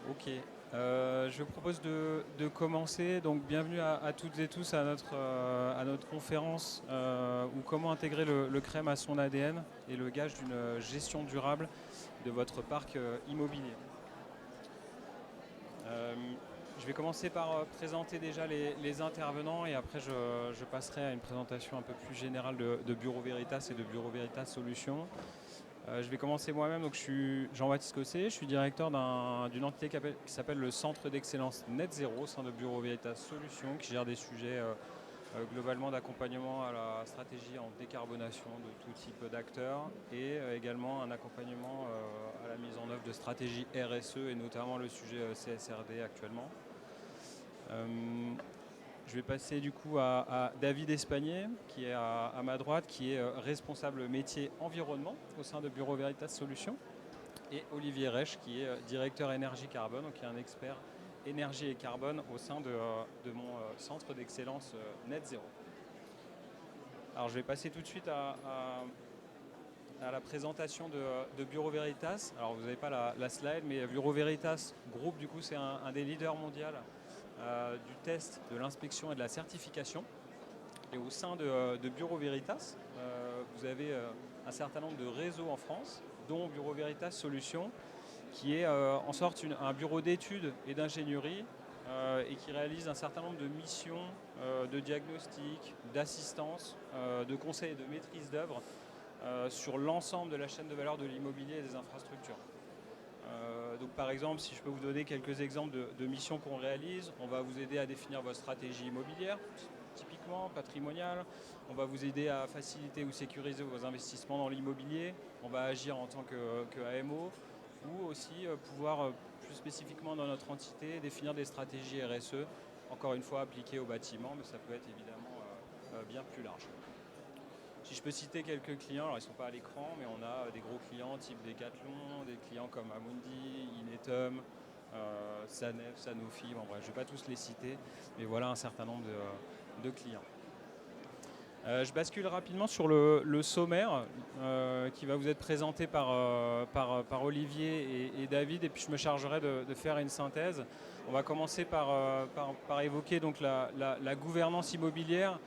Ok. Je vous propose de commencer. Donc, bienvenue à toutes et tous à notre conférence où comment intégrer le crème à son ADN et le gage d'une gestion durable de votre parc immobilier. Euh, je vais commencer par présenter déjà les intervenants et après je passerai à une présentation un peu plus générale de Bureau Veritas et de Bureau Veritas Solutions. Je vais commencer moi-même. Donc, je suis Jean-Baptiste Cosset, je suis directeur d'une entité qui s'appelle le Centre d'excellence Net Zéro au sein de Bureau Veritas Solutions, qui gère des sujets globalement d'accompagnement à la stratégie en décarbonation de tout type d'acteurs et également un accompagnement à la mise en œuvre de stratégies RSE et notamment le sujet CSRD actuellement. Je vais passer du coup à David Espagnier, qui est à ma droite, qui est responsable métier environnement au sein de Bureau Veritas Solutions, et Olivier Reich, qui est directeur énergie carbone, donc qui est un expert énergie et carbone au sein de mon centre d'excellence Net Zéro. Alors je vais passer tout de suite à la présentation de Bureau Veritas. Alors vous n'avez pas la slide, mais Bureau Veritas Group, du coup, c'est un des leaders mondiaux du test, de l'inspection et de la certification. Et au sein de Bureau Veritas, vous avez un certain nombre de réseaux en France, dont Bureau Veritas Solutions, qui est en sorte un bureau d'études et d'ingénierie et qui réalise un certain nombre de missions de diagnostic, d'assistance, de conseil et de maîtrise d'œuvre sur l'ensemble de la chaîne de valeur de l'immobilier et des infrastructures. Donc par exemple, si je peux vous donner quelques exemples de missions qu'on réalise, on va vous aider à définir votre stratégie immobilière, typiquement patrimoniale. On va vous aider à faciliter ou sécuriser vos investissements dans l'immobilier. On va agir en tant que AMO ou aussi pouvoir plus spécifiquement dans notre entité définir des stratégies RSE, encore une fois appliquées au bâtiment, mais ça peut être évidemment bien plus large. Si je peux citer quelques clients, alors ils ne sont pas à l'écran, mais on a des gros clients type Decathlon, des clients comme Amundi, Inetum, Sanef, Sanofi, bon, bref, je ne vais pas tous les citer, mais voilà un certain nombre de clients. Je bascule rapidement sur le sommaire qui va vous être présenté par Olivier et David, et puis je me chargerai de faire une synthèse. On va commencer par évoquer donc la gouvernance immobilière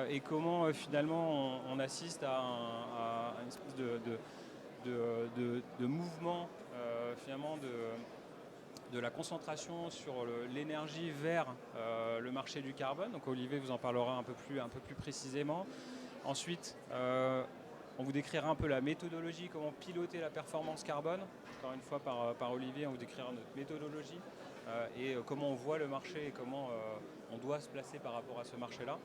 et comment finalement on assiste à une espèce de mouvement finalement de la concentration sur l'énergie vers le marché du carbone. Donc Olivier vous en parlera un peu plus précisément. Ensuite, on vous décrira un peu la méthodologie, comment piloter la performance carbone. Encore une fois par Olivier, on vous décrira notre méthodologie et comment on voit le marché et comment on doit se placer par rapport à ce marché-là.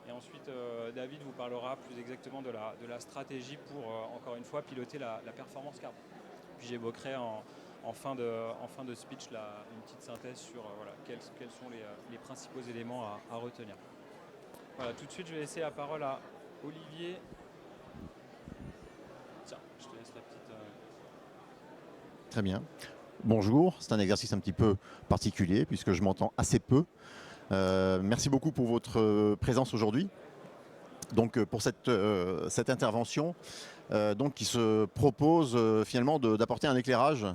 Et ensuite, David vous parlera plus exactement de la stratégie pour, encore une fois, piloter la performance carbone. Puis j'évoquerai en fin de speech une petite synthèse sur voilà, quels sont les principaux éléments à retenir. Voilà, tout de suite, je vais laisser la parole à Olivier. Tiens, je te laisse la petite... Très bien. Bonjour, c'est un exercice un petit peu particulier puisque je m'entends assez peu. Merci beaucoup pour votre présence aujourd'hui. Donc pour cette intervention donc, qui se propose finalement d'apporter un éclairage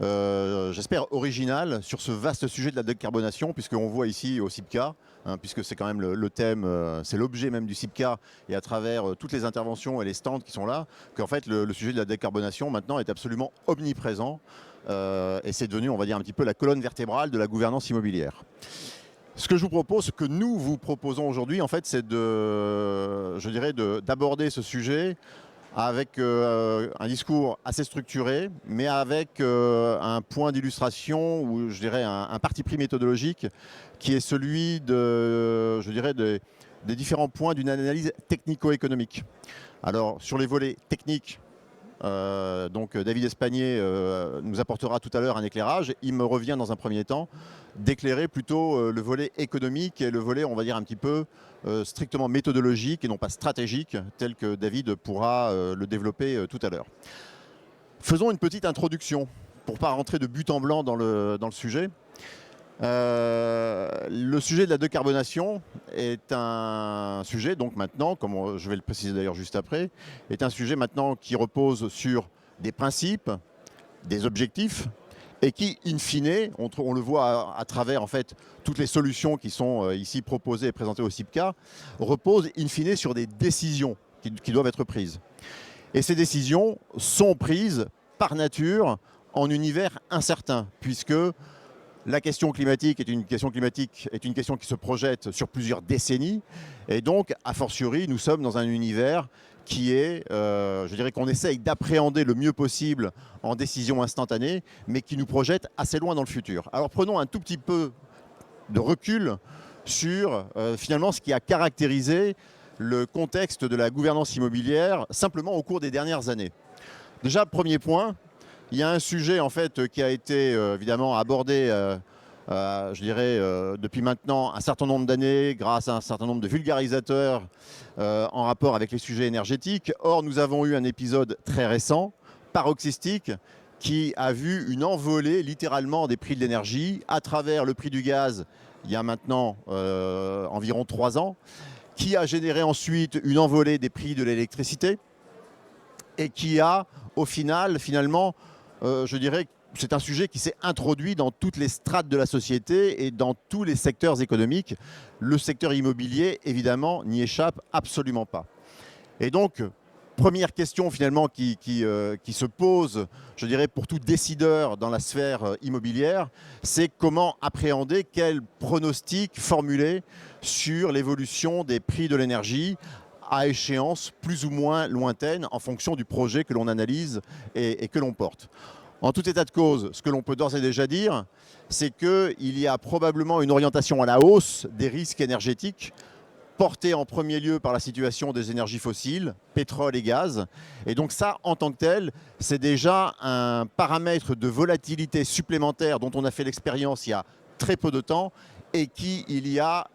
j'espère original sur ce vaste sujet de la décarbonation, puisqu'on voit ici au CIPCA, puisque c'est quand même le thème, c'est l'objet même du CIPCA, et à travers toutes les interventions et les stands qui sont là, qu'en fait le sujet de la décarbonation maintenant est absolument omniprésent, et c'est devenu, on va dire, un petit peu la colonne vertébrale de la gouvernance immobilière. Ce que je vous propose, ce que nous vous proposons aujourd'hui, en fait, c'est d'aborder ce sujet avec un discours assez structuré, mais avec un point d'illustration ou je dirais un parti pris méthodologique qui est celui des différents points d'une analyse technico-économique. Alors sur les volets techniques, donc David Espagnier nous apportera tout à l'heure un éclairage. Il me revient dans un premier temps d'éclairer plutôt le volet économique et le volet, on va dire, un petit peu strictement méthodologique et non pas stratégique, tel que David pourra le développer tout à l'heure. Faisons une petite introduction pour ne pas rentrer de but en blanc dans le sujet. Le sujet de la décarbonation est un sujet, donc maintenant, comme je vais le préciser d'ailleurs juste après, est un sujet maintenant qui repose sur des principes, des objectifs et qui, in fine, on le voit à travers en fait, toutes les solutions qui sont ici proposées et présentées au CIPCA, reposent in fine sur des décisions qui doivent être prises. Et ces décisions sont prises par nature en univers incertain, puisque la question climatique est une question qui se projette sur plusieurs décennies, et donc, a fortiori, nous sommes dans un univers qui est, je dirais qu'on essaye d'appréhender le mieux possible en décision instantanée, mais qui nous projette assez loin dans le futur. Alors prenons un tout petit peu de recul sur finalement ce qui a caractérisé le contexte de la gouvernance immobilière simplement au cours des dernières années. Déjà, premier point, il y a un sujet en fait qui a été évidemment abordé je dirais, depuis maintenant un certain nombre d'années, grâce à un certain nombre de vulgarisateurs en rapport avec les sujets énergétiques. Or, nous avons eu un épisode très récent, paroxystique, qui a vu une envolée littéralement des prix de l'énergie à travers le prix du gaz, il y a maintenant environ 3 ans, qui a généré ensuite une envolée des prix de l'électricité et qui a, au final, finalement, je dirais, c'est un sujet qui s'est introduit dans toutes les strates de la société et dans tous les secteurs économiques. Le secteur immobilier, évidemment, n'y échappe absolument pas. Et donc, première question finalement qui se pose, je dirais, pour tout décideur dans la sphère immobilière, c'est comment appréhender, quel pronostic formuler sur l'évolution des prix de l'énergie à échéance plus ou moins lointaine en fonction du projet que l'on analyse et que l'on porte. En tout état de cause, ce que l'on peut d'ores et déjà dire, c'est qu'il y a probablement une orientation à la hausse des risques énergétiques portés en premier lieu par la situation des énergies fossiles, pétrole et gaz. Et donc ça, en tant que tel, c'est déjà un paramètre de volatilité supplémentaire dont on a fait l'expérience il y a très peu de temps et il y a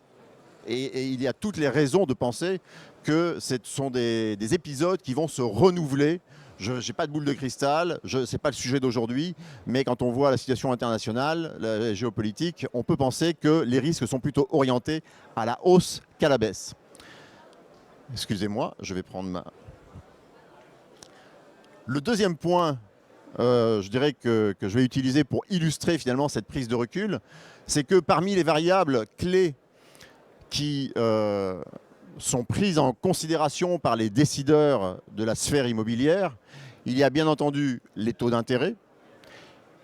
toutes les raisons de penser que ce sont des épisodes qui vont se renouveler. Je n'ai pas de boule de cristal, ce n'est pas le sujet d'aujourd'hui, mais quand on voit la situation internationale, la géopolitique, on peut penser que les risques sont plutôt orientés à la hausse qu'à la baisse. Excusez-moi, je vais prendre ma... Le deuxième point, je dirais que je vais utiliser pour illustrer finalement cette prise de recul, c'est que parmi les variables clés qui sont prises en considération par les décideurs de la sphère immobilière, il y a bien entendu les taux d'intérêt,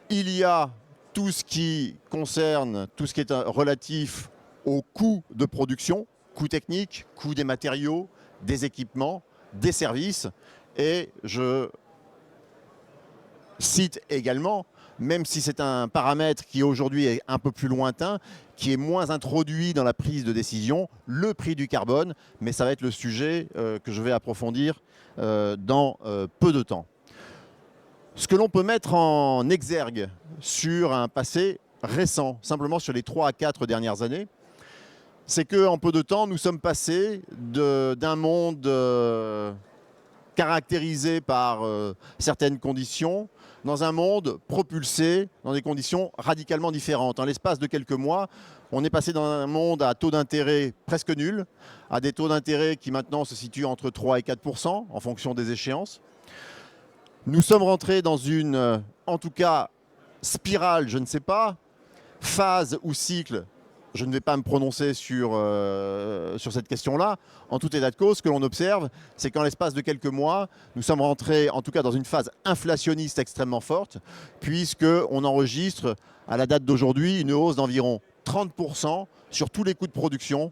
il y a tout ce qui concerne, tout ce qui est relatif aux coûts de production, coûts techniques, coûts des matériaux, des équipements, des services, et je cite également, même si c'est un paramètre qui aujourd'hui est un peu plus lointain, qui est moins introduit dans la prise de décision, le prix du carbone, mais ça va être le sujet que je vais approfondir dans peu de temps. Ce que l'on peut mettre en exergue sur un passé récent, simplement sur les 3 à 4 dernières années, c'est qu'en peu de temps, nous sommes passés d'un monde caractérisé par certaines conditions, dans un monde propulsé dans des conditions radicalement différentes. En l'espace de quelques mois, on est passé dans un monde à taux d'intérêt presque nul, à des taux d'intérêt qui maintenant se situent entre 3 et 4% en fonction des échéances. Nous sommes rentrés dans une, en tout cas, spirale, je ne sais pas, phase ou cycle. Je ne vais pas me prononcer sur cette question-là. En tout état de cause, ce que l'on observe, c'est qu'en l'espace de quelques mois, nous sommes rentrés en tout cas dans une phase inflationniste extrêmement forte, puisqu'on enregistre à la date d'aujourd'hui une hausse d'environ 30% sur tous les coûts de production.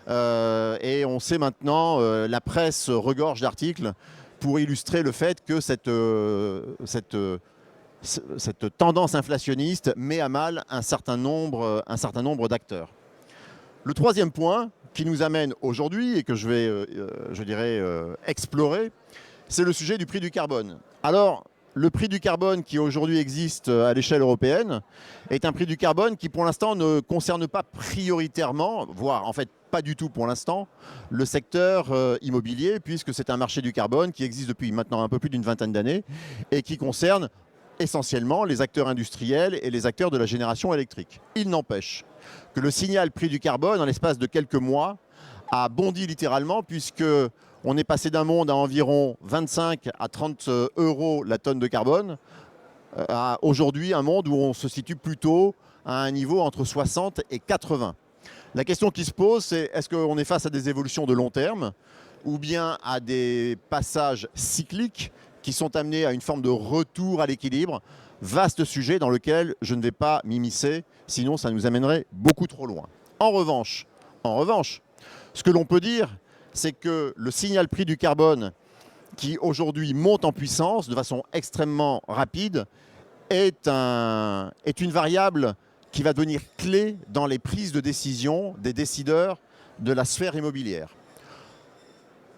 Et on sait maintenant, la presse regorge d'articles pour illustrer le fait que cette tendance inflationniste met à mal un certain nombre d'acteurs. Le troisième point qui nous amène aujourd'hui et que je vais, je dirais, explorer, c'est le sujet du prix du carbone. Alors, le prix du carbone qui aujourd'hui existe à l'échelle européenne est un prix du carbone qui pour l'instant ne concerne pas prioritairement, voire en fait pas du tout pour l'instant, le secteur immobilier, puisque c'est un marché du carbone qui existe depuis maintenant un peu plus d'une vingtaine d'années et qui concerne essentiellement les acteurs industriels et les acteurs de la génération électrique. Il n'empêche que le signal prix du carbone, en l'espace de quelques mois, a bondi littéralement, puisqu'on est passé d'un monde à environ 25 à 30 € la tonne de carbone, à aujourd'hui un monde où on se situe plutôt à un niveau entre 60 et 80. La question qui se pose, c'est est-ce qu'on est face à des évolutions de long terme ou bien à des passages cycliques qui sont amenés à une forme de retour à l'équilibre? Vaste sujet dans lequel je ne vais pas m'immiscer, sinon ça nous amènerait beaucoup trop loin. En revanche, ce que l'on peut dire, c'est que le signal prix du carbone, qui aujourd'hui monte en puissance de façon extrêmement rapide, est une variable qui va devenir clé dans les prises de décision des décideurs de la sphère immobilière.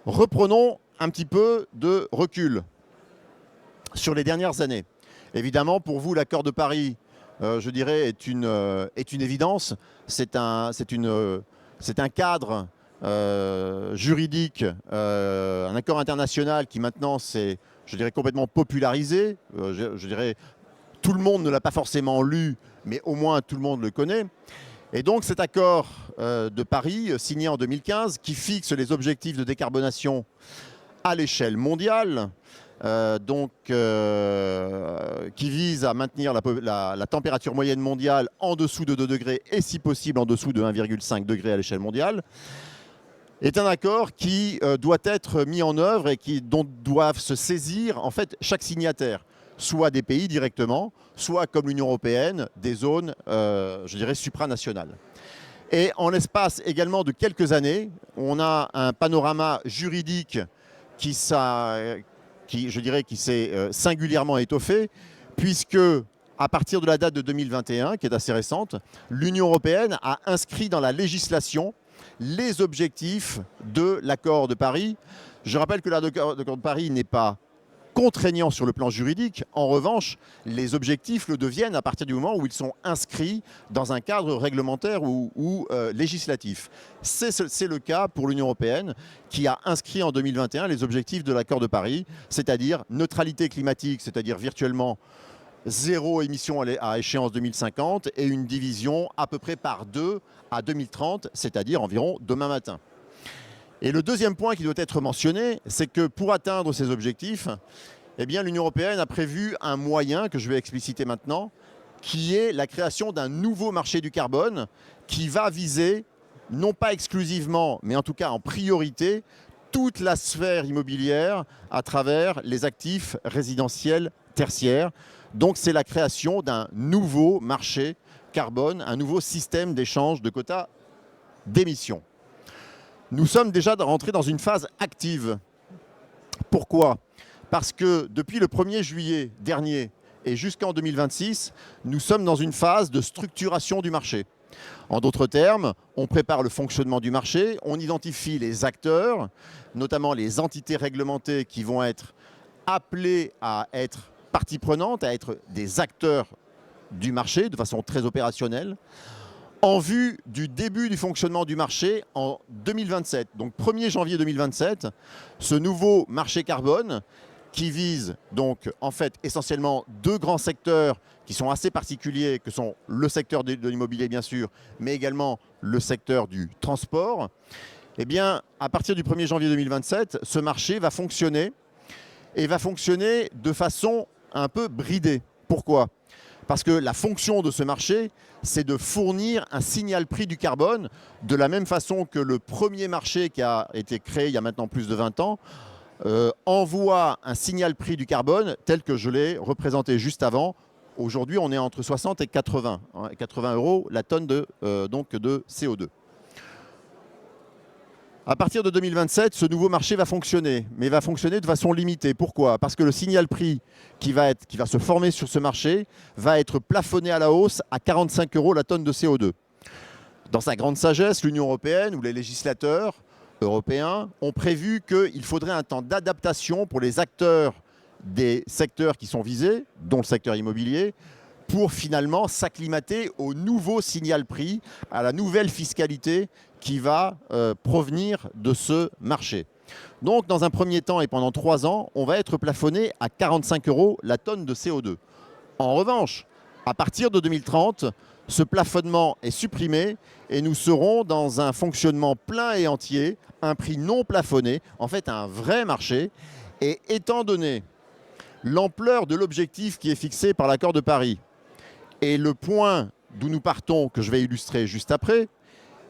Reprenons un petit peu de recul sur les dernières années. Évidemment, pour vous, l'accord de Paris, je dirais, est une évidence. C'est un cadre juridique, un accord international qui maintenant s'est, je dirais, complètement popularisé. Je dirais, tout le monde ne l'a pas forcément lu, mais au moins tout le monde le connaît. Et donc cet accord de Paris, signé en 2015, qui fixe les objectifs de décarbonation à l'échelle mondiale, qui vise à maintenir la température moyenne mondiale en dessous de 2 degrés et si possible en dessous de 1,5 degré à l'échelle mondiale, est un accord qui doit être mis en œuvre et dont doivent se saisir en fait chaque signataire, soit des pays directement, soit comme l'Union européenne, des zones, je dirais, supranationales. Et en l'espace également de quelques années, on a un panorama juridique qui s'est singulièrement étoffé, puisque à partir de la date de 2021, qui est assez récente, l'Union européenne a inscrit dans la législation les objectifs de l'accord de Paris. Je rappelle que l'accord de Paris n'est pas contraignant sur le plan juridique. En revanche, les objectifs le deviennent à partir du moment où ils sont inscrits dans un cadre réglementaire ou législatif. C'est le cas pour l'Union européenne qui a inscrit en 2021 les objectifs de l'accord de Paris, c'est-à-dire neutralité climatique, c'est-à-dire virtuellement zéro émission à échéance 2050 et une division à peu près par 2 à 2030, c'est-à-dire environ demain matin. Et le deuxième point qui doit être mentionné, c'est que pour atteindre ces objectifs, eh bien, l'Union européenne a prévu un moyen que je vais expliciter maintenant, qui est la création d'un nouveau marché du carbone qui va viser, non pas exclusivement, mais en tout cas en priorité, toute la sphère immobilière à travers les actifs résidentiels tertiaires. Donc c'est la création d'un nouveau marché carbone, un nouveau système d'échange de quotas d'émissions. Nous sommes déjà rentrés dans une phase active. Pourquoi? Parce que depuis le 1er juillet dernier et jusqu'en 2026, nous sommes dans une phase de structuration du marché. En d'autres termes, on prépare le fonctionnement du marché, on identifie les acteurs, notamment les entités réglementées qui vont être appelées à être partie prenante, à être des acteurs du marché de façon très opérationnelle, en vue du début du fonctionnement du marché en 2027. Donc 1er janvier 2027, ce nouveau marché carbone qui vise donc en fait essentiellement 2 grands secteurs qui sont assez particuliers, que sont le secteur de l'immobilier bien sûr, mais également le secteur du transport. Eh bien, à partir du 1er janvier 2027, ce marché va fonctionner et va fonctionner de façon un peu bridée. Pourquoi ? Parce que la fonction de ce marché, c'est de fournir un signal prix du carbone de la même façon que le premier marché qui a été créé il y a maintenant plus de 20 ans envoie un signal prix du carbone tel que je l'ai représenté juste avant. Aujourd'hui, on est entre 60 et 80 € la tonne de CO2. À partir de 2027, ce nouveau marché va fonctionner, mais va fonctionner de façon limitée. Pourquoi? Parce que le signal prix qui va se former sur ce marché va être plafonné à la hausse à 45 € la tonne de CO2. Dans sa grande sagesse, l'Union européenne ou les législateurs européens ont prévu qu'il faudrait un temps d'adaptation pour les acteurs des secteurs qui sont visés, dont le secteur immobilier, pour finalement s'acclimater au nouveau signal prix, à la nouvelle fiscalité qui va provenir de ce marché. Donc, dans un premier temps et pendant 3 ans, on va être plafonné à 45 € la tonne de CO2. En revanche, à partir de 2030, ce plafonnement est supprimé et nous serons dans un fonctionnement plein et entier, un prix non plafonné, en fait un vrai marché. Et étant donné l'ampleur de l'objectif qui est fixé par l'accord de Paris et le point d'où nous partons, que je vais illustrer juste après,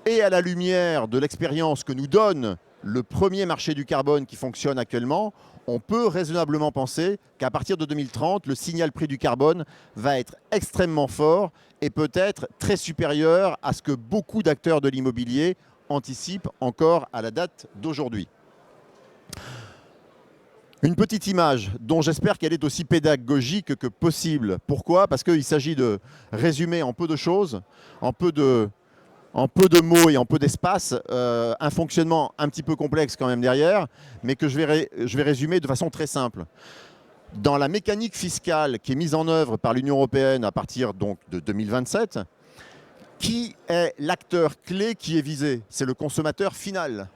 et à la lumière de l'expérience que nous donne le premier marché du carbone qui fonctionne actuellement, on peut raisonnablement penser qu'à partir de 2030, le signal prix du carbone va être extrêmement fort et peut-être très supérieur à ce que beaucoup d'acteurs de l'immobilier anticipent encore à la date d'aujourd'hui. Une petite image dont j'espère qu'elle est aussi pédagogique que possible. Pourquoi? Parce qu'il s'agit de résumer en peu de choses, en peu de mots et en peu d'espace, un fonctionnement un petit peu complexe quand même derrière, mais que je vais résumer de façon très simple. Dans la mécanique fiscale qui est mise en œuvre par l'Union européenne à partir donc de 2027, qui est l'acteur clé qui est visé? C'est le consommateur final.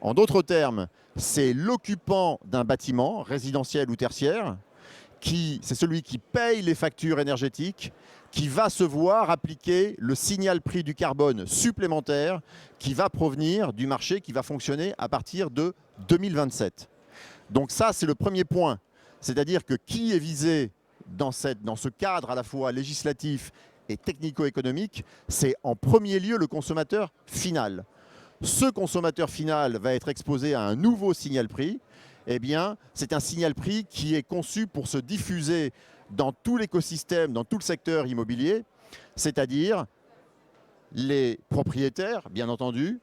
En d'autres termes, c'est l'occupant d'un bâtiment, résidentiel ou tertiaire, c'est celui qui paye les factures énergétiques, qui va se voir appliquer le signal prix du carbone supplémentaire qui va provenir du marché qui va fonctionner à partir de 2027. Donc ça, c'est le premier point. C'est-à-dire que qui est visé dans ce cadre à la fois législatif et technico-économique, c'est en premier lieu le consommateur final. Ce consommateur final va être exposé à un nouveau signal prix. Eh bien, c'est un signal prix qui est conçu pour se diffuser dans tout l'écosystème, dans tout le secteur immobilier, c'est-à-dire les propriétaires, bien entendu,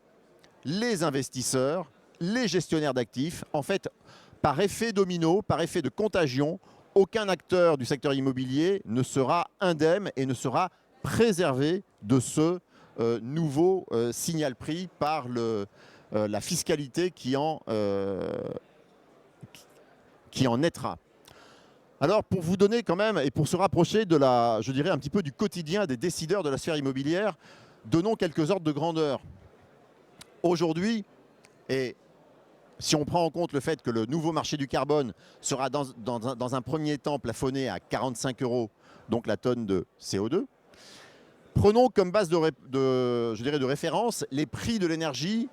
les investisseurs, les gestionnaires d'actifs. En fait, par effet domino, par effet de contagion, aucun acteur du secteur immobilier ne sera indemne et ne sera préservé de ce nouveau signal prix par la fiscalité qui en naîtra. Alors, pour vous donner quand même, et pour se rapprocher de je dirais un petit peu du quotidien des décideurs de la sphère immobilière, donnons quelques ordres de grandeur. Aujourd'hui, et si on prend en compte le fait que le nouveau marché du carbone sera dans un premier temps plafonné à 45 €, donc la tonne de CO2, prenons comme base je dirais de référence les prix de l'énergie,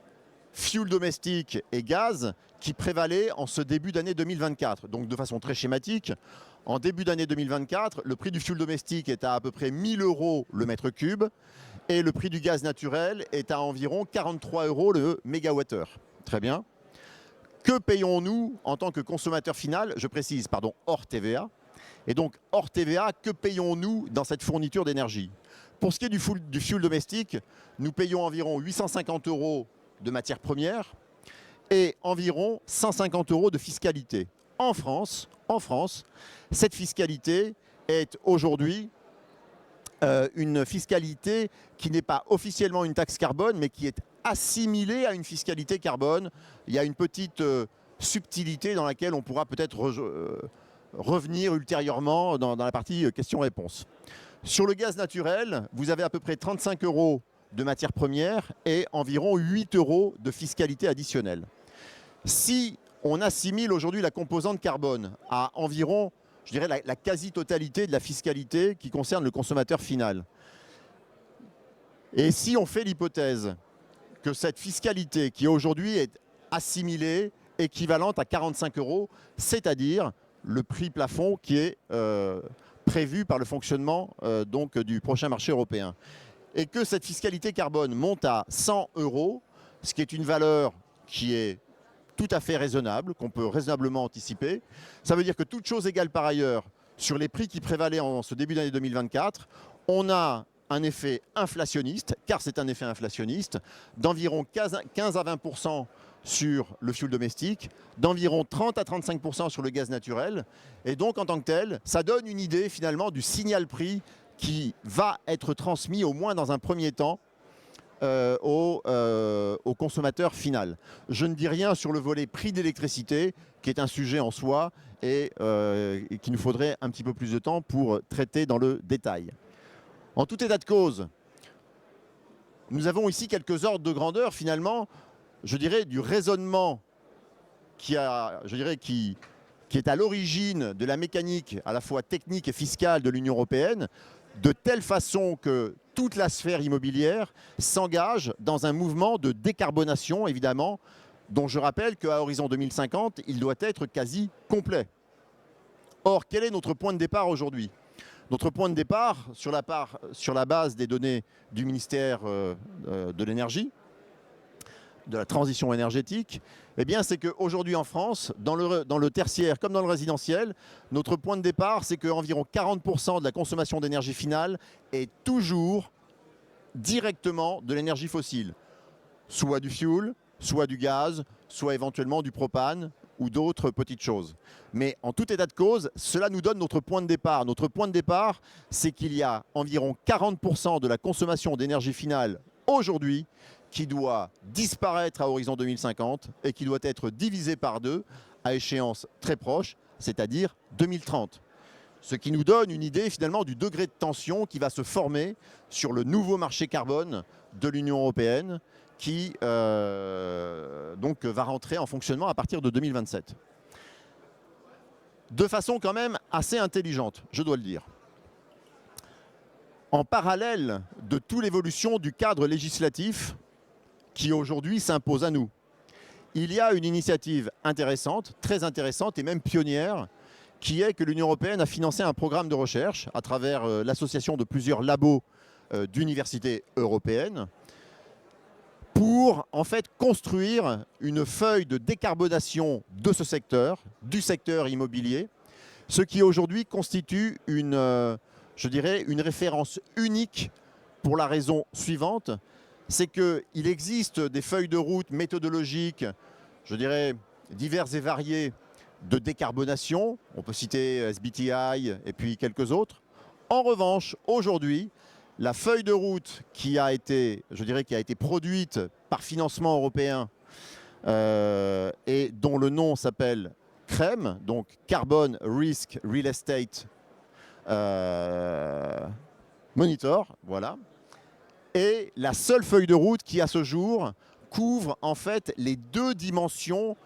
fioul domestique et gaz qui prévalaient en ce début d'année 2024. Donc de façon très schématique, en début d'année 2024, le prix du fioul domestique est à peu près 1 000 € le mètre cube et le prix du gaz naturel est à environ 43 € le mégawattheure. Très bien. Que payons-nous en tant que consommateur final? Je précise, pardon, hors TVA. Et donc, hors TVA, que payons-nous dans cette fourniture d'énergie? Pour ce qui est du fioul domestique, nous payons environ 850 € de matières premières et environ 150 € de fiscalité. En France, cette fiscalité est aujourd'hui une fiscalité qui n'est pas officiellement une taxe carbone, mais qui est assimilée à une fiscalité carbone. Il y a une petite subtilité dans laquelle on pourra peut-être revenir ultérieurement dans la partie questions-réponses. Sur le gaz naturel, vous avez à peu près 35 € de matières premières et environ 8 € de fiscalité additionnelle. Si on assimile aujourd'hui la composante carbone à environ, je dirais, la quasi-totalité de la fiscalité qui concerne le consommateur final, et si on fait l'hypothèse que cette fiscalité qui aujourd'hui est assimilée, équivalente à 45 €, c'est-à-dire le prix plafond qui est prévu par le fonctionnement donc, du prochain marché européen, et que cette fiscalité carbone monte à 100 €, ce qui est une valeur qui est tout à fait raisonnable, qu'on peut raisonnablement anticiper. Ça veut dire que toute chose égale par ailleurs, sur les prix qui prévalaient en ce début d'année 2024, on a un effet inflationniste, car c'est un effet inflationniste, d'environ 15 à 20% sur le fioul domestique, d'environ 30 à 35% sur le gaz naturel. Et donc, en tant que tel, ça donne une idée finalement du signal prix qui va être transmis, au moins dans un premier temps, au consommateur final. Je ne dis rien sur le volet prix d'électricité, qui est un sujet en soi et qu'il nous faudrait un petit peu plus de temps pour traiter dans le détail. En tout état de cause, nous avons ici quelques ordres de grandeur, finalement, je dirais, du raisonnement qui est à l'origine de la mécanique à la fois technique et fiscale de l'Union européenne, de telle façon que toute la sphère immobilière s'engage dans un mouvement de décarbonation, évidemment, dont je rappelle qu'à horizon 2050, il doit être quasi complet. Or, quel est notre point de départ aujourd'hui? Notre point de départ, sur la base des données du ministère de l'énergie, de la transition énergétique, eh bien, c'est qu'aujourd'hui en France, dans le tertiaire comme dans le résidentiel, notre point de départ, c'est qu'environ 40% de la consommation d'énergie finale est toujours directement de l'énergie fossile, soit du fioul, soit du gaz, soit éventuellement du propane ou d'autres petites choses. Mais en tout état de cause, cela nous donne notre point de départ. Notre point de départ, c'est qu'il y a environ 40% de la consommation d'énergie finale aujourd'hui qui doit disparaître à horizon 2050 et qui doit être divisé par 2 à échéance très proche, c'est-à-dire 2030. Ce qui nous donne une idée finalement du degré de tension qui va se former sur le nouveau marché carbone de l'Union européenne qui donc va rentrer en fonctionnement à partir de 2027. De façon quand même assez intelligente, je dois le dire. En parallèle de toute l'évolution du cadre législatif qui aujourd'hui s'impose à nous, il y a une initiative intéressante, très intéressante et même pionnière, qui est que l'Union européenne a financé un programme de recherche à travers l'association de plusieurs labos d'universités européennes pour en fait construire une feuille de décarbonation de ce secteur, du secteur immobilier, ce qui aujourd'hui constitue je dirais, une référence unique pour la raison suivante, c'est qu'il existe des feuilles de route méthodologiques, je dirais, diverses et variées de décarbonation. On peut citer SBTI et puis quelques autres. En revanche, aujourd'hui, la feuille de route qui a été, je dirais, qui a été produite par financement européen et dont le nom s'appelle CREM, donc Carbon Risk Real Estate Monitor, voilà, est la seule feuille de route qui, à ce jour, couvre en fait les 2 dimensions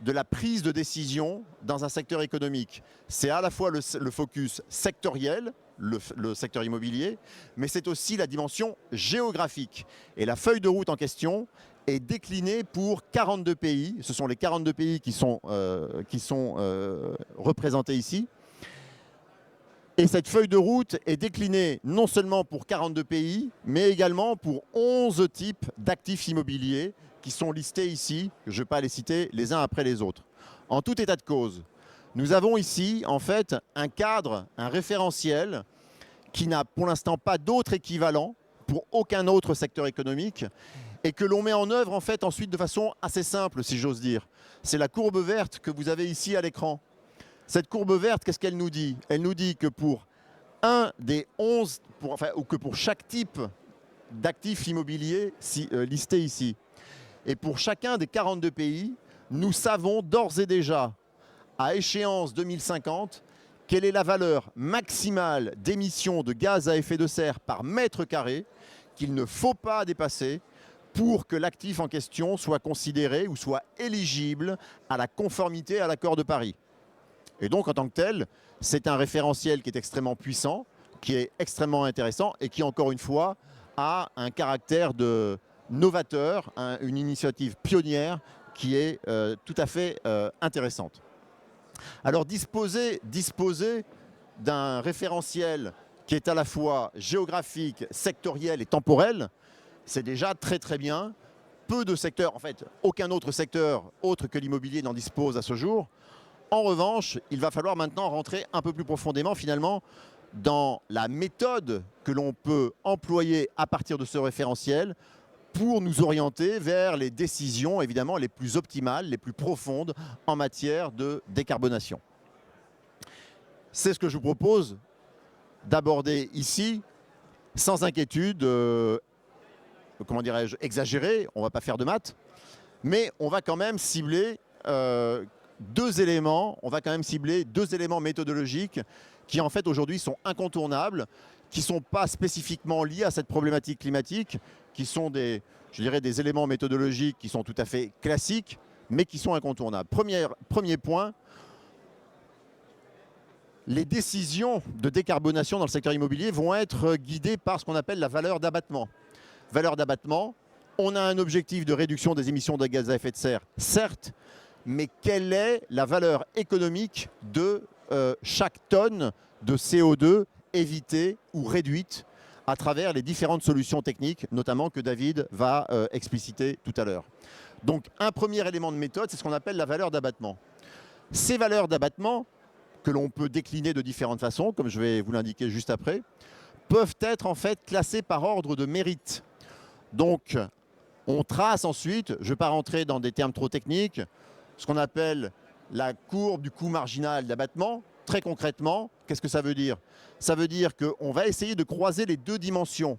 de la prise de décision dans un secteur économique. C'est à la fois le focus sectoriel, le secteur immobilier, mais c'est aussi la dimension géographique. Et la feuille de route en question est déclinée pour 42 pays. Ce sont les 42 pays qui sont représentés ici. Et cette feuille de route est déclinée non seulement pour 42 pays, mais également pour 11 types d'actifs immobiliers qui sont listés ici. Je ne vais pas les citer les uns après les autres. En tout état de cause, nous avons ici en fait un cadre, un référentiel qui n'a pour l'instant pas d'autre équivalent pour aucun autre secteur économique et que l'on met en œuvre en fait ensuite de façon assez simple, si j'ose dire. C'est la courbe verte que vous avez ici à l'écran. Cette courbe verte, qu'est-ce qu'elle nous dit? Elle nous dit que pour un des 11, ou que pour chaque type d'actifs immobiliers listés ici, et pour chacun des 42 pays, nous savons d'ores et déjà, à échéance 2050, quelle est la valeur maximale d'émissions de gaz à effet de serre par mètre carré qu'il ne faut pas dépasser pour que l'actif en question soit considéré ou soit éligible à la conformité à l'accord de Paris. Et donc, en tant que tel, c'est un référentiel qui est extrêmement puissant, qui est extrêmement intéressant et qui, encore une fois, a un caractère de novateur, une initiative pionnière qui est tout à fait intéressante. Alors, disposer d'un référentiel qui est à la fois géographique, sectoriel et temporel, c'est déjà très très bien. Peu de secteurs, en fait, aucun autre secteur autre que l'immobilier n'en dispose à ce jour. En revanche, il va falloir maintenant rentrer un peu plus profondément finalement dans la méthode que l'on peut employer à partir de ce référentiel pour nous orienter vers les décisions évidemment les plus optimales, les plus profondes en matière de décarbonation. C'est ce que je vous propose d'aborder ici sans inquiétude, comment dirais-je, exagérée, on ne va pas faire de maths, mais on va quand même cibler deux éléments méthodologiques qui en fait aujourd'hui sont incontournables, qui ne sont pas spécifiquement liés à cette problématique climatique, qui sont des éléments méthodologiques qui sont tout à fait classiques, mais qui sont incontournables. Premier point, les décisions de décarbonation dans le secteur immobilier vont être guidées par ce qu'on appelle la valeur d'abattement. Valeur d'abattement, on a un objectif de réduction des émissions de gaz à effet de serre, certes, mais quelle est la valeur économique de chaque tonne de CO2 évitée ou réduite à travers les différentes solutions techniques, notamment que David va expliciter tout à l'heure. Donc un premier élément de méthode, c'est ce qu'on appelle la valeur d'abattement. Ces valeurs d'abattement, que l'on peut décliner de différentes façons, comme je vais vous l'indiquer juste après, peuvent être en fait classées par ordre de mérite. Donc on trace ensuite, je ne vais pas rentrer dans des termes trop techniques, ce qu'on appelle la courbe du coût marginal d'abattement. Très concrètement, qu'est-ce que ça veut dire? Ça veut dire qu'on va essayer de croiser les deux dimensions.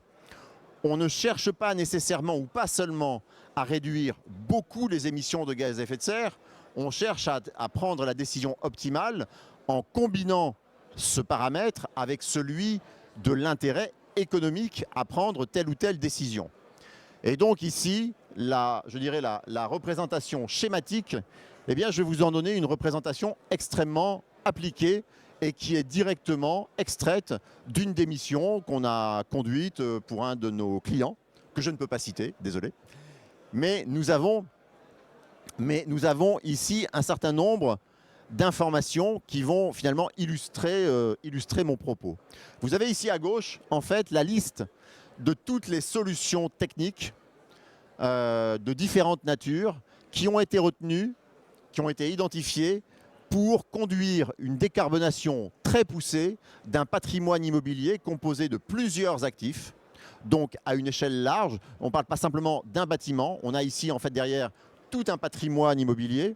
On ne cherche pas nécessairement ou pas seulement à réduire beaucoup les émissions de gaz à effet de serre, on cherche à prendre la décision optimale en combinant ce paramètre avec celui de l'intérêt économique à prendre telle ou telle décision. Et donc ici, je dirais la représentation schématique, eh bien, je vais vous en donner une représentation extrêmement appliquée et qui est directement extraite d'une des missions qu'on a conduite pour un de nos clients, que je ne peux pas citer, désolé. Mais nous avons ici un certain nombre d'informations qui vont finalement illustrer mon propos. Vous avez ici à gauche, en fait, la liste de toutes les solutions techniques de différentes natures qui ont été retenues, qui ont été identifiées pour conduire une décarbonation très poussée d'un patrimoine immobilier composé de plusieurs actifs, donc à une échelle large. On ne parle pas simplement d'un bâtiment, on a ici en fait derrière tout un patrimoine immobilier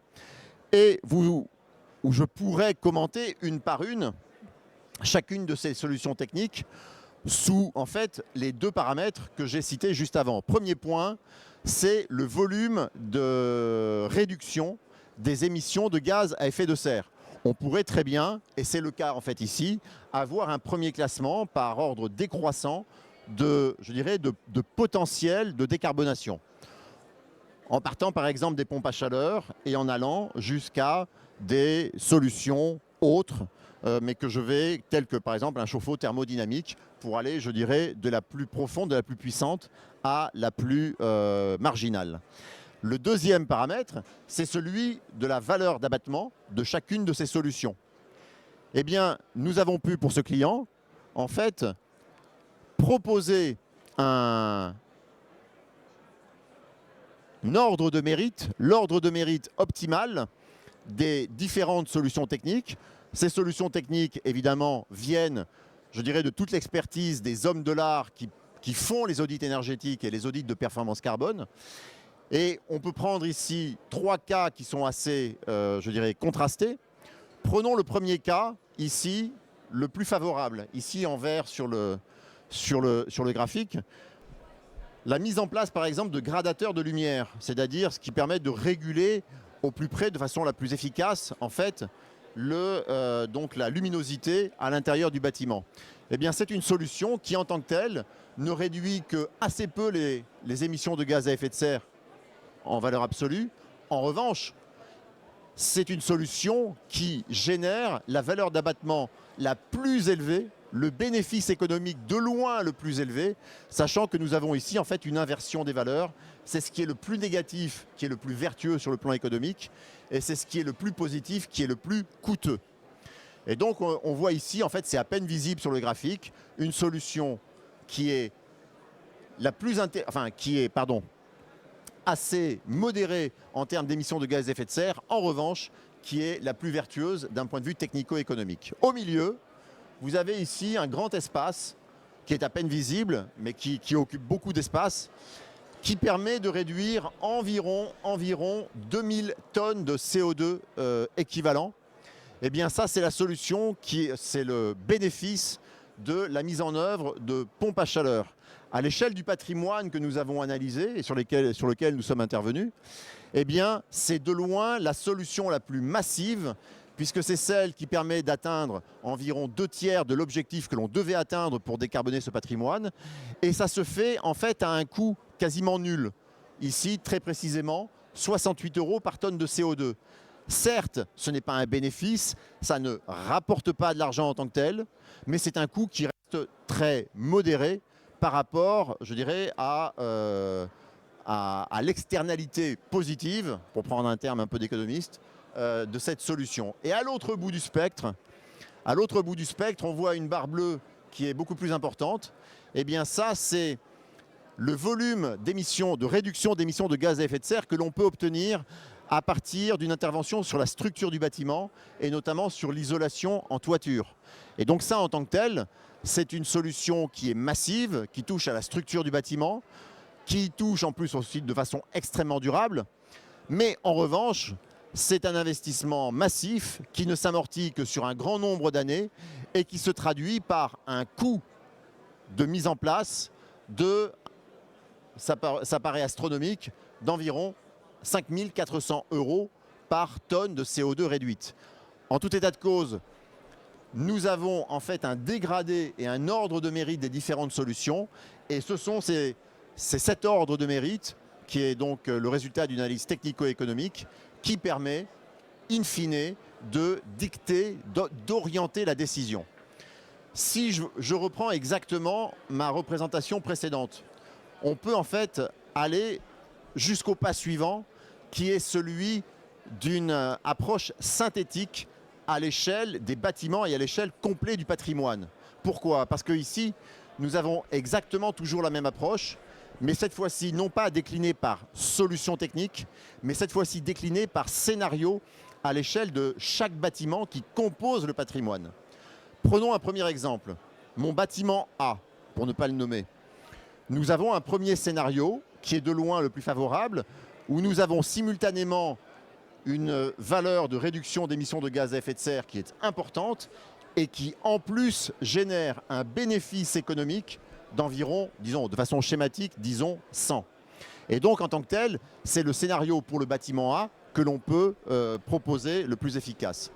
et où je pourrais commenter une par une chacune de ces solutions techniques sous en fait les deux paramètres que j'ai cités juste avant. Premier point, c'est le volume de réduction des émissions de gaz à effet de serre. On pourrait très bien, et c'est le cas en fait ici, avoir un premier classement par ordre décroissant de potentiel de décarbonation. En partant par exemple des pompes à chaleur et en allant jusqu'à des solutions autres, mais que je vais, telles que par exemple un chauffe-eau thermodynamique, pour aller, je dirais, de la plus profonde, de la plus puissante à la plus marginale. Le deuxième paramètre, c'est celui de la valeur d'abattement de chacune de ces solutions. Eh bien, nous avons pu, pour ce client, en fait, proposer un ordre de mérite, l'ordre de mérite optimal des différentes solutions techniques. Ces solutions techniques, évidemment, viennent, je dirais, de toute l'expertise des hommes de l'art qui font les audits énergétiques et les audits de performance carbone. Et on peut prendre ici trois cas qui sont assez, je dirais, contrastés. Prenons le premier cas, ici, le plus favorable. Ici, en vert sur le graphique. La mise en place, par exemple, de gradateurs de lumière, c'est-à-dire ce qui permet de réguler au plus près, de façon la plus efficace, en fait, donc la luminosité à l'intérieur du bâtiment. Eh bien, c'est une solution qui, en tant que telle, ne réduit que assez peu les émissions de gaz à effet de serre en valeur absolue. En revanche, c'est une solution qui génère la valeur d'abattement la plus élevée, le bénéfice économique de loin le plus élevé, sachant que nous avons ici en fait une inversion des valeurs. C'est ce qui est le plus négatif, qui est le plus vertueux sur le plan économique, et c'est ce qui est le plus positif, qui est le plus coûteux. Et donc on voit ici, en fait, c'est à peine visible sur le graphique, une solution qui est assez modérée en termes d'émissions de gaz à effet de serre, en revanche, qui est la plus vertueuse d'un point de vue technico-économique. Au milieu, vous avez ici un grand espace qui est à peine visible, mais qui occupe beaucoup d'espace, qui permet de réduire environ 2000 tonnes de CO2 équivalent. Eh bien ça, c'est la solution, c'est le bénéfice de la mise en œuvre de pompes à chaleur. À l'échelle du patrimoine que nous avons analysé et sur lequel nous sommes intervenus, eh bien, c'est de loin la solution la plus massive, puisque c'est celle qui permet d'atteindre environ 2/3 de l'objectif que l'on devait atteindre pour décarboner ce patrimoine. Et ça se fait en fait à un coût quasiment nul. Ici, très précisément, 68 € par tonne de CO2. Certes, ce n'est pas un bénéfice, ça ne rapporte pas de l'argent en tant que tel, mais c'est un coût qui reste très modéré par rapport, je dirais, à l'externalité positive, pour prendre un terme un peu d'économiste, de cette solution. Et à l'autre bout du spectre, À l'autre bout du spectre, on voit une barre bleue qui est beaucoup plus importante. Eh bien ça, c'est le volume d'émissions, de réduction d'émissions de gaz à effet de serre que l'on peut obtenir à partir d'une intervention sur la structure du bâtiment et notamment sur l'isolation en toiture. Et donc ça, en tant que tel, c'est une solution qui est massive, qui touche à la structure du bâtiment, qui touche en plus aussi de façon extrêmement durable. Mais en revanche, c'est un investissement massif qui ne s'amortit que sur un grand nombre d'années et qui se traduit par un coût de mise en place ça paraît astronomique, d'environ 5 400 € par tonne de CO2 réduite. En tout état de cause, nous avons en fait un dégradé et un ordre de mérite des différentes solutions. Et ce sont cet ordre de mérite qui est donc le résultat d'une analyse technico-économique qui permet, in fine, de dicter, d'orienter la décision. Si je reprends exactement ma représentation précédente, on peut en fait aller jusqu'au pas suivant, qui est celui d'une approche synthétique à l'échelle des bâtiments et à l'échelle complète du patrimoine. Pourquoi? Parce qu'ici, nous avons exactement toujours la même approche, mais cette fois-ci, non pas déclinée par solution technique, mais cette fois-ci déclinée par scénario à l'échelle de chaque bâtiment qui compose le patrimoine. Prenons un premier exemple, mon bâtiment A, pour ne pas le nommer. Nous avons un premier scénario qui est de loin le plus favorable, où nous avons simultanément une valeur de réduction d'émissions de gaz à effet de serre qui est importante et qui en plus génère un bénéfice économique d'environ, disons de façon schématique, disons 100. Et donc en tant que tel, c'est le scénario pour le bâtiment A que l'on peut proposer le plus efficace.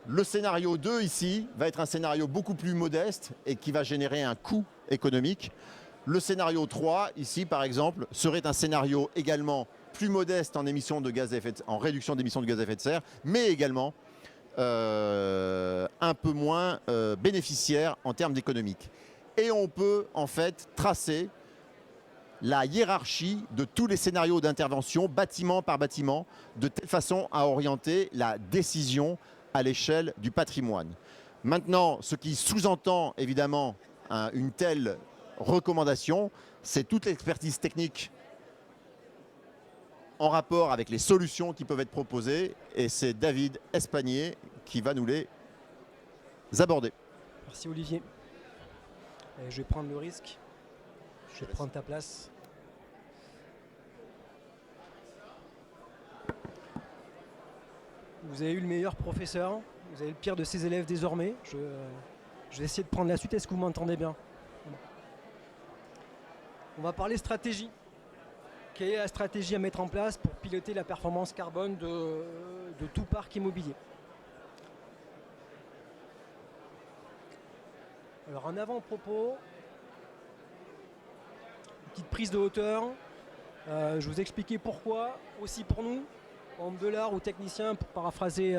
Le scénario 2 ici va être un scénario beaucoup plus modeste et qui va générer un coût économique. Le scénario 3 ici par exemple serait un scénario également plus modeste en réduction d'émissions de gaz à effet de serre, mais également un peu moins bénéficiaire en termes d'économique. Et on peut en fait tracer la hiérarchie de tous les scénarios d'intervention, bâtiment par bâtiment, de telle façon à orienter la décision à l'échelle du patrimoine. Maintenant, ce qui sous-entend évidemment une telle recommandation, c'est toute l'expertise technique en rapport avec les solutions qui peuvent être proposées, et c'est David Espagnier qui va nous les aborder. Merci Olivier. Je vais prendre le risque. Je vais prendre ta place. Vous avez eu le meilleur professeur, vous avez le pire de ses élèves désormais. Je vais essayer de prendre la suite. Est-ce que vous m'entendez bien? On va parler stratégie. Quelle est la stratégie à mettre en place pour piloter la performance carbone de tout parc immobilier? Alors en avant-propos, petite prise de hauteur. Je vous expliquais pourquoi, aussi pour nous, hommes de l'art ou techniciens, pour paraphraser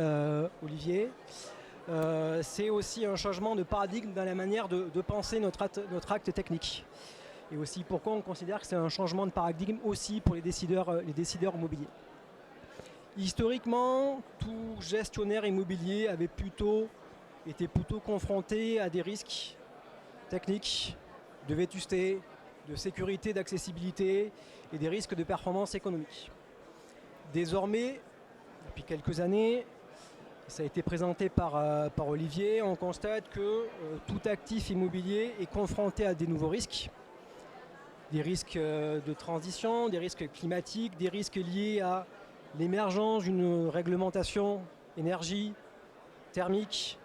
Olivier. C'est aussi un changement de paradigme dans la manière de penser notre acte technique. Et aussi pourquoi on considère que c'est un changement de paradigme aussi pour les décideurs immobiliers. Historiquement, tout gestionnaire immobilier avait été plutôt confronté à des risques techniques, de vétusté, de sécurité, d'accessibilité et des risques de performance économique. Désormais, depuis quelques années, ça a été présenté par Olivier, on constate que tout actif immobilier est confronté à des nouveaux risques. Des risques de transition, des risques climatiques, des risques liés à l'émergence d'une réglementation énergie, thermique,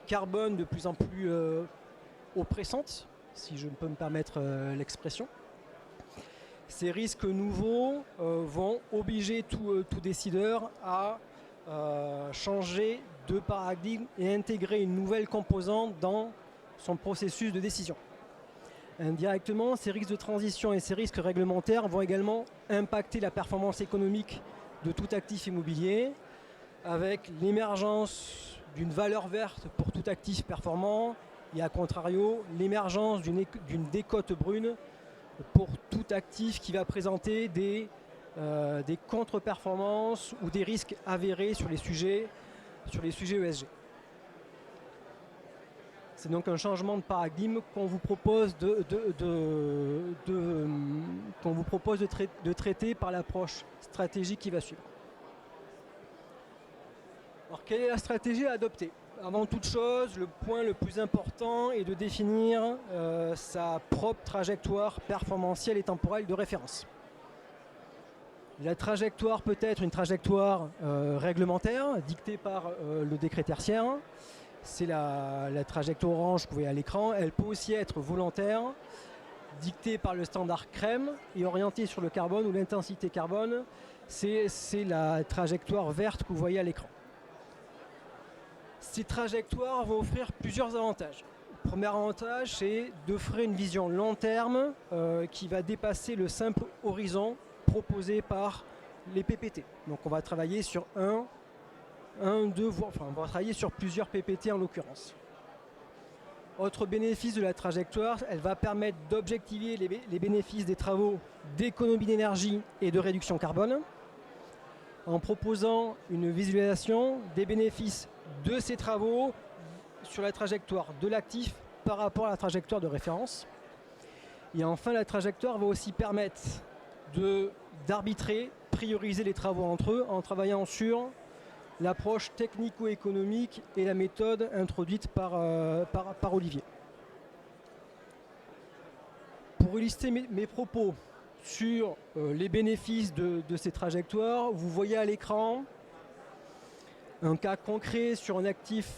carbone de plus en plus oppressante, si je peux me permettre l'expression. Ces risques nouveaux vont obliger tout décideur à changer de paradigme et intégrer une nouvelle composante dans son processus de décision. Indirectement, ces risques de transition et ces risques réglementaires vont également impacter la performance économique de tout actif immobilier, avec l'émergence d'une valeur verte pour tout actif performant et à contrario, l'émergence d'une décote brune pour tout actif qui va présenter des contre-performances ou des risques avérés sur les sujets ESG. C'est donc un changement de paradigme qu'on vous propose de traiter par l'approche stratégique qui va suivre. Alors, quelle est la stratégie à adopter? Avant toute chose, le point le plus important est de définir sa propre trajectoire performantielle et temporelle de référence. La trajectoire peut être une trajectoire réglementaire, dictée par le décret tertiaire. C'est la trajectoire orange que vous voyez à l'écran. Elle peut aussi être volontaire, dictée par le standard CREM et orientée sur le carbone ou l'intensité carbone. C'est la trajectoire verte que vous voyez à l'écran. Ces trajectoires vont offrir plusieurs avantages. Le premier avantage, c'est d'offrir une vision long terme qui va dépasser le simple horizon proposé par les PPT. Donc on va travailler sur on va travailler sur plusieurs PPT en l'occurrence. Autre bénéfice de la trajectoire, elle va permettre d'objectiver les bénéfices des travaux d'économie d'énergie et de réduction carbone, en proposant une visualisation des bénéfices de ces travaux sur la trajectoire de l'actif par rapport à la trajectoire de référence. Et enfin, la trajectoire va aussi permettre d'arbitrer, prioriser les travaux entre eux en travaillant sur l'approche technico-économique et la méthode introduite par Olivier. Pour illustrer mes propos sur les bénéfices de ces trajectoires, vous voyez à l'écran un cas concret sur un actif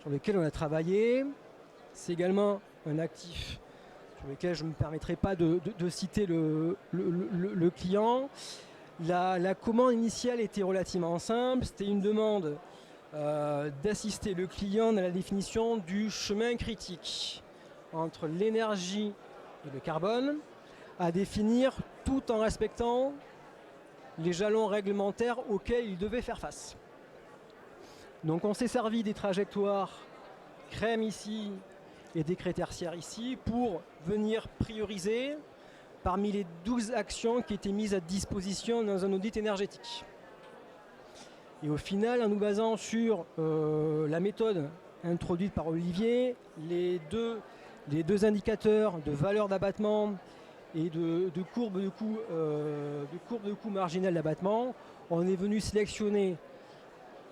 sur lequel on a travaillé. C'est également un actif sur lequel je ne me permettrai pas de citer le client. La commande initiale était relativement simple. C'était une demande d'assister le client dans la définition du chemin critique entre l'énergie et le carbone, à définir tout en respectant les jalons réglementaires auxquels il devait faire face. Donc on s'est servi des trajectoires CREM ici et décret tertiaire ici pour venir prioriser parmi les 12 actions qui étaient mises à disposition dans un audit énergétique. Et au final, en nous basant sur la méthode introduite par Olivier, les deux indicateurs de valeur d'abattement et de courbe de coût marginal d'abattement, on est venu sélectionner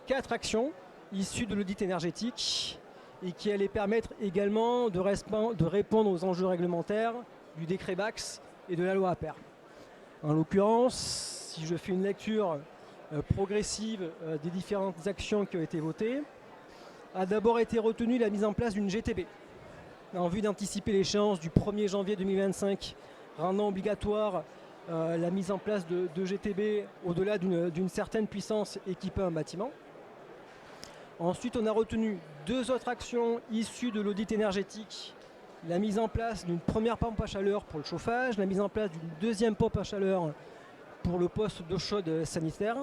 4 actions issues de l'audit énergétique et qui allaient permettre également de répondre aux enjeux réglementaires du décret BAX et de la loi APER. En l'occurrence, si je fais une lecture progressive des différentes actions qui ont été votées, a d'abord été retenue la mise en place d'une GTB en vue d'anticiper l'échéance du 1er janvier 2025, rendant obligatoire la mise en place de GTB au-delà d'une certaine puissance équipant un bâtiment. Ensuite, on a retenu 2 autres actions issues de l'audit énergétique. La mise en place d'une première pompe à chaleur pour le chauffage, la mise en place d'une deuxième pompe à chaleur pour le poste d'eau chaude sanitaire.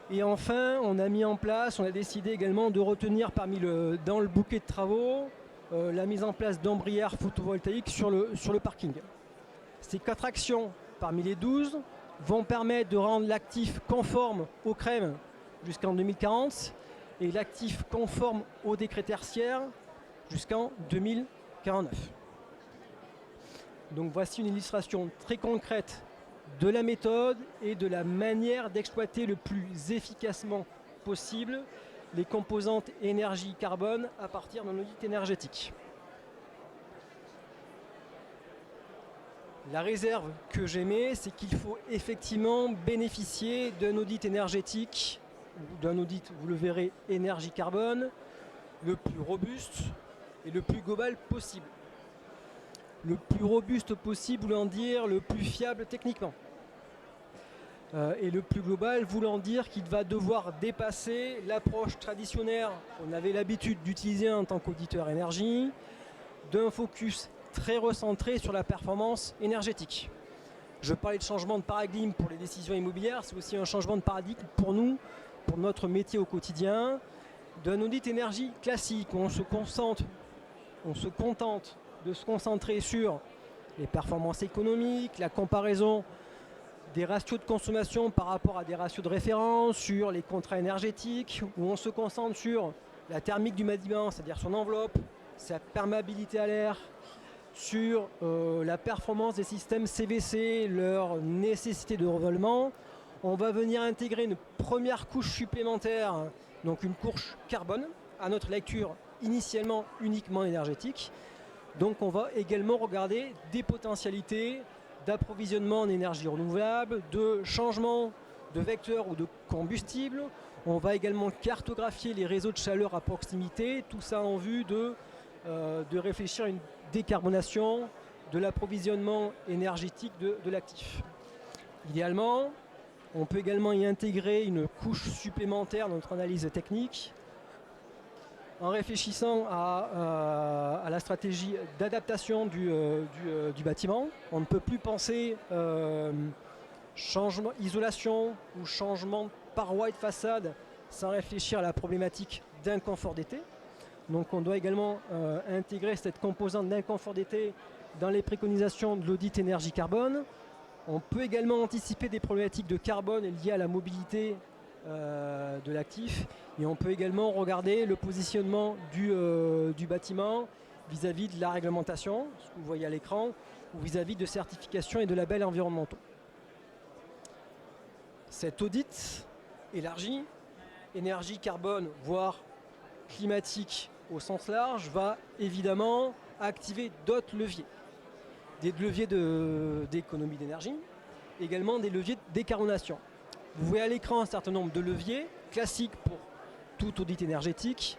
Et enfin, on a décidé également de retenir dans le bouquet de travaux la mise en place d'ombrières photovoltaïques sur le parking. Ces 4 actions parmi les 12 vont permettre de rendre l'actif conforme au CREM jusqu'en 2040 et l'actif conforme au décret tertiaire jusqu'en 2049. Donc voici une illustration très concrète de la méthode et de la manière d'exploiter le plus efficacement possible les composantes énergie-carbone à partir d'un audit énergétique. La réserve que j'émets, c'est qu'il faut effectivement bénéficier d'un audit énergétique, ou d'un audit, vous le verrez, énergie-carbone, le plus robuste et le plus global possible. Le plus robuste possible voulant dire le plus fiable techniquement. Et le plus global voulant dire qu'il va devoir dépasser l'approche traditionnelle qu'on avait l'habitude d'utiliser en tant qu'auditeur énergie, d'un focus très recentré sur la performance énergétique. Je parlais de changement de paradigme pour les décisions immobilières, c'est aussi un changement de paradigme pour nous, pour notre métier au quotidien, d'un audit énergie classique où on se contente de se concentrer sur les performances économiques, la comparaison des ratios de consommation par rapport à des ratios de référence, sur les contrats énergétiques, où on se concentre sur la thermique du bâtiment, c'est-à-dire son enveloppe, sa perméabilité à l'air, sur la performance des systèmes CVC, leur nécessité de renouvellement. On va venir intégrer une première couche supplémentaire, donc une couche carbone, à notre lecture initialement uniquement énergétique. Donc on va également regarder des potentialités d'approvisionnement en énergie renouvelable, de changement de vecteur ou de combustible. On va également cartographier les réseaux de chaleur à proximité, tout ça en vue de réfléchir à une décarbonation de l'approvisionnement énergétique de l'actif. Idéalement, on peut également y intégrer une couche supplémentaire dans notre analyse technique en réfléchissant à la stratégie d'adaptation du bâtiment. On ne peut plus penser changement, isolation ou changement de paroi et de façade sans réfléchir à la problématique d'inconfort d'été. Donc on doit également intégrer cette composante d'inconfort d'été dans les préconisations de l'audit énergie carbone. On peut également anticiper des problématiques de carbone liées à la mobilité de l'actif. Et on peut également regarder le positionnement du bâtiment vis-à-vis de la réglementation, ce que vous voyez à l'écran, ou vis-à-vis de certifications et de labels environnementaux. Cet audit élargi, énergie, carbone, voire climatique au sens large, va évidemment activer d'autres leviers. Des leviers d'économie d'énergie, également des leviers de décarbonation. Vous voyez à l'écran un certain nombre de leviers classiques pour tout audit énergétique,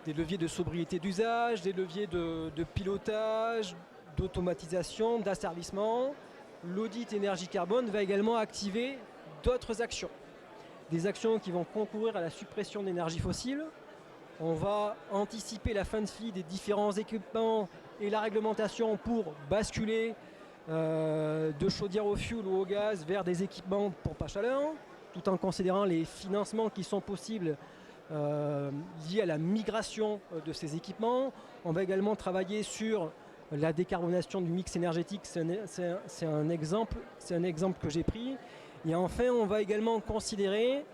des leviers de sobriété d'usage, des leviers de pilotage, d'automatisation, d'asservissement. L'audit énergie carbone va également activer d'autres actions. Des actions qui vont concourir à la suppression d'énergie fossile. On va anticiper la fin de vie des différents équipements et la réglementation pour basculer de chaudière au fioul ou au gaz vers des équipements de pompe à chaleur, tout en considérant les financements qui sont possibles liés à la migration de ces équipements. On va également travailler sur la décarbonation du mix énergétique, c'est un exemple que j'ai pris. Et enfin, on va également considérer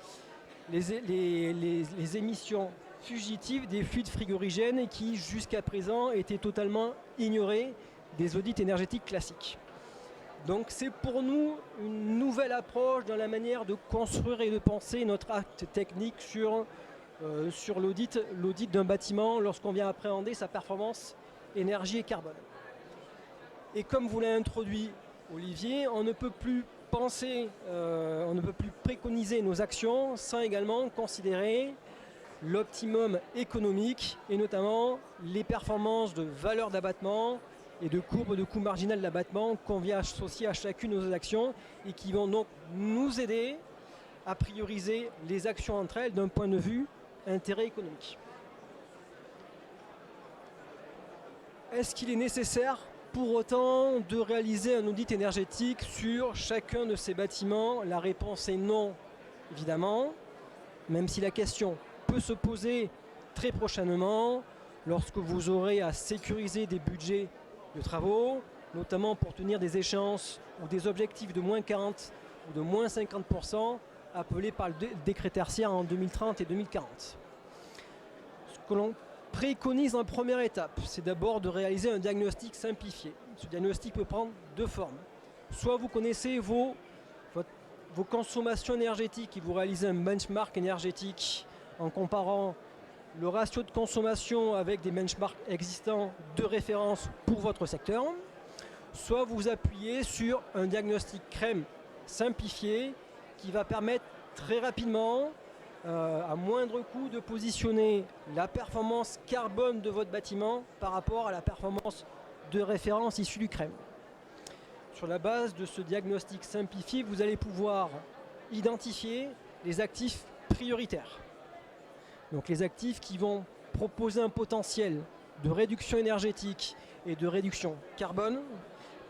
les émissions fugitives des fluides frigorigènes qui, jusqu'à présent, étaient totalement ignorées des audits énergétiques classiques. Donc c'est pour nous une nouvelle approche dans la manière de construire et de penser notre acte technique sur l'audit d'un bâtiment lorsqu'on vient appréhender sa performance énergie et carbone. Et comme vous l'a introduit Olivier, on ne peut plus préconiser nos actions sans également considérer l'optimum économique et notamment les performances de valeur d'abattement et de courbe de coût marginal d'abattement qu'on vient associer à chacune de nos actions et qui vont donc nous aider à prioriser les actions entre elles d'un point de vue intérêt économique. Est-ce qu'il est nécessaire pour autant de réaliser un audit énergétique sur chacun de ces bâtiments? La réponse est non, évidemment, même si la question peut se poser très prochainement lorsque vous aurez à sécuriser des budgets de travaux, notamment pour tenir des échéances ou des objectifs de moins 40 ou de moins 50% appelés par le décret tertiaire en 2030 et 2040. Ce que l'on préconise en première étape, c'est d'abord de réaliser un diagnostic simplifié. Ce diagnostic peut prendre deux formes. Soit vous connaissez vos consommations énergétiques et vous réalisez un benchmark énergétique en comparant le ratio de consommation avec des benchmarks existants de référence pour votre secteur. Soit vous appuyez sur un diagnostic CRREM simplifié qui va permettre très rapidement, à moindre coût, de positionner la performance carbone de votre bâtiment par rapport à la performance de référence issue du CRREM. Sur la base de ce diagnostic simplifié, vous allez pouvoir identifier les actifs prioritaires. Donc les actifs qui vont proposer un potentiel de réduction énergétique et de réduction carbone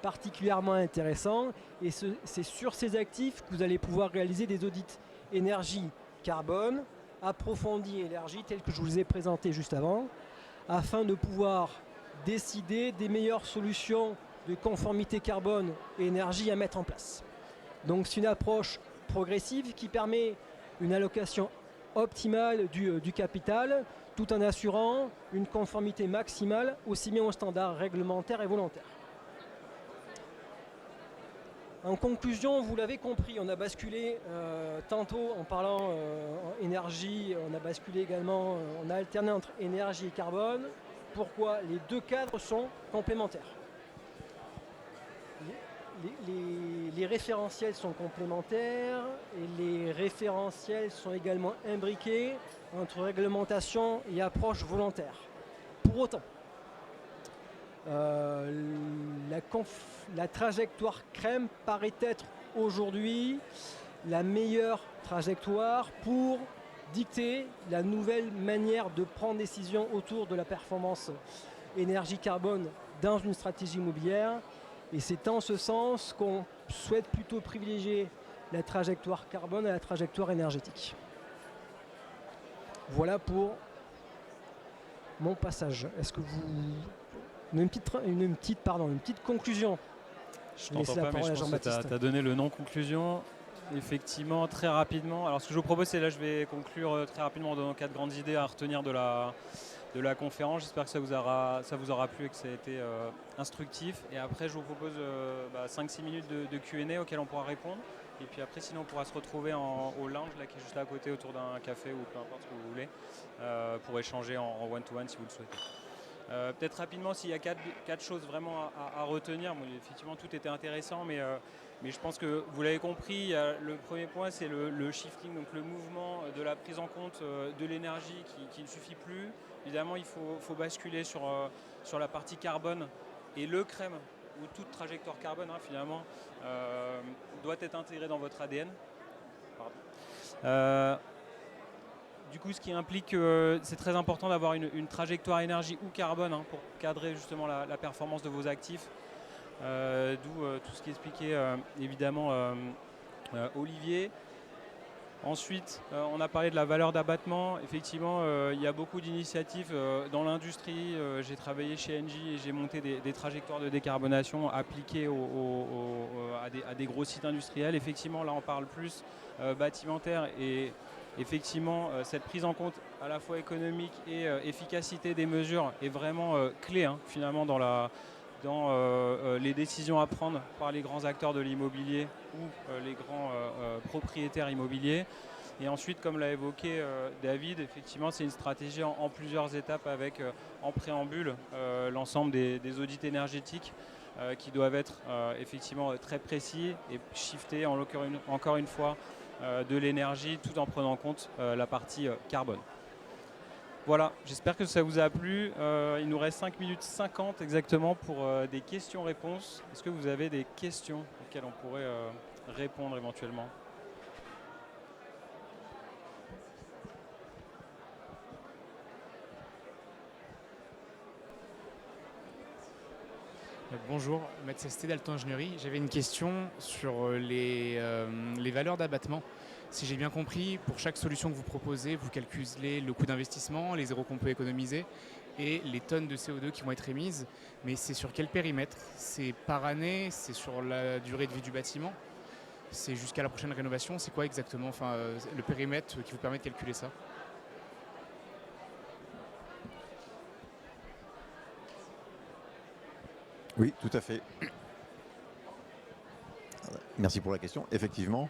particulièrement intéressant. Et c'est sur ces actifs que vous allez pouvoir réaliser des audits énergie carbone, approfondis énergie, tels que je vous ai présenté juste avant, afin de pouvoir décider des meilleures solutions de conformité carbone et énergie à mettre en place. Donc c'est une approche progressive qui permet une allocation optimale du capital, tout en assurant une conformité maximale aussi bien aux standards réglementaires et volontaires. En conclusion, vous l'avez compris, on a basculé tantôt en parlant énergie, on a basculé également, on a alterné entre énergie et carbone. Pourquoi? Les deux cadres sont complémentaires. Les référentiels sont complémentaires et les référentiels sont également imbriqués entre réglementation et approche volontaire. Pour autant, la trajectoire CRREM paraît être aujourd'hui la meilleure trajectoire pour dicter la nouvelle manière de prendre décision autour de la performance énergie-carbone dans une stratégie immobilière. Et c'est en ce sens qu'on souhaite plutôt privilégier la trajectoire carbone à la trajectoire énergétique. Voilà pour mon passage. Est-ce que vous... Une petite conclusion. Je t'entends pas, mais je pense que tu as donné le non-conclusion. Effectivement, très rapidement. Alors ce que je vous propose, c'est là, je vais conclure très rapidement dans 4 grandes idées à retenir de la conférence. J'espère que ça vous aura plu et que ça a été instructif. Et après, je vous propose 5-6 minutes de Q&A auxquelles on pourra répondre. Et puis après, sinon, on pourra se retrouver au lounge là, qui est juste là à côté, autour d'un café ou peu importe ce que vous voulez, pour échanger en one-to-one si vous le souhaitez. Peut-être rapidement, s'il y a 4 choses vraiment à retenir. Bon, effectivement, tout était intéressant, mais je pense que vous l'avez compris. Le premier point, c'est le shifting, donc le mouvement de la prise en compte de l'énergie qui ne suffit plus. Évidemment, il faut basculer sur la partie carbone et le CRREM, où toute trajectoire carbone, finalement, doit être intégrée dans votre ADN. Du coup, ce qui implique que c'est très important d'avoir une trajectoire énergie ou carbone pour cadrer justement la performance de vos actifs. D'où tout ce qu'expliquait évidemment Olivier. Ensuite, on a parlé de la valeur d'abattement. Effectivement, il y a beaucoup d'initiatives dans l'industrie. J'ai travaillé chez Engie et j'ai monté des trajectoires de décarbonation appliquées à des gros sites industriels. Effectivement, là, on parle plus bâtimentaire et effectivement, cette prise en compte à la fois économique et efficacité des mesures est vraiment clé finalement dans les décisions à prendre par les grands acteurs de l'immobilier ou les grands propriétaires immobiliers. Et ensuite, comme l'a évoqué David, effectivement, c'est une stratégie en plusieurs étapes avec en préambule l'ensemble des audits énergétiques qui doivent être effectivement très précis et shifter encore une fois de l'énergie tout en prenant en compte la partie carbone. Voilà, j'espère que ça vous a plu. Il nous reste 5 minutes 50 exactement pour des questions-réponses. Est-ce que vous avez des questions auxquelles on pourrait répondre éventuellement ? Bonjour, Maths ST d'Alto Ingénierie. J'avais une question sur les valeurs d'abattement. Si j'ai bien compris, pour chaque solution que vous proposez, vous calculez le coût d'investissement, les zéros qu'on peut économiser et les tonnes de CO2 qui vont être émises. Mais c'est sur quel périmètre? C'est par année? C'est sur la durée de vie du bâtiment? C'est jusqu'à la prochaine rénovation? C'est quoi exactement le périmètre qui vous permet de calculer ça? Oui, tout à fait. Merci pour la question. Effectivement,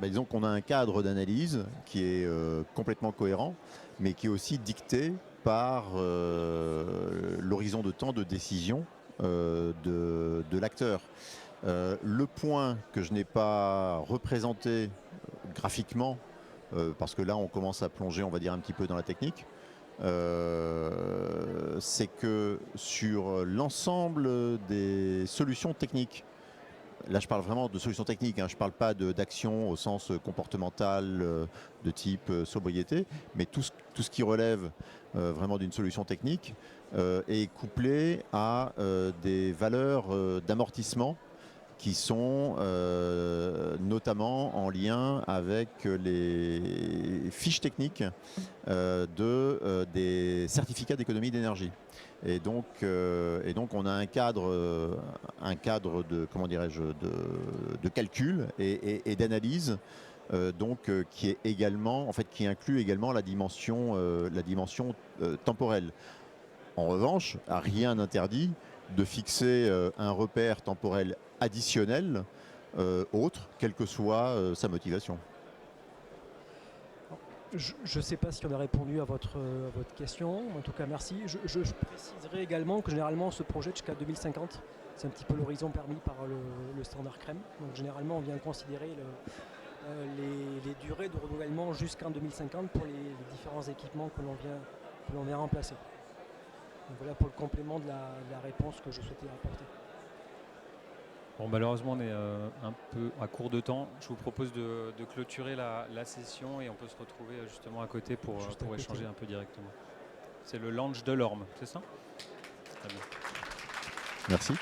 disons qu'on a un cadre d'analyse qui est complètement cohérent, mais qui est aussi dicté par l'horizon de temps de décision de l'acteur. Le point que je n'ai pas représenté graphiquement, parce que là on commence à plonger, on va dire, un petit peu dans la technique, c'est que sur l'ensemble des solutions techniques, là je parle vraiment de solutions techniques, je ne parle pas d'action au sens comportemental de type sobriété, mais tout ce qui relève vraiment d'une solution technique est couplé à des valeurs d'amortissement qui sont notamment en lien avec les fiches techniques des certificats d'économie d'énergie. Et donc on a un cadre de, comment dirais-je, de calcul et d'analyse qui est également, en fait, qui inclut également la dimension temporelle. En revanche, rien n'interdit de fixer un repère temporel additionnel autre, quelle que soit sa motivation. Je ne sais pas si on a répondu à votre question. En tout cas, merci. Je préciserai également que généralement, on se projette jusqu'à 2050. C'est un petit peu l'horizon permis par le standard CREM. Donc, généralement, on vient considérer les durées de renouvellement jusqu'en 2050 pour les différents équipements que l'on vient remplacer. Donc, voilà pour le complément de la réponse que je souhaitais apporter. Bon, malheureusement, on est un peu à court de temps. Je vous propose de clôturer la session et on peut se retrouver justement à côté pour échanger un peu directement. C'est le lounge de l'Orme, c'est ça? Très bien. Merci.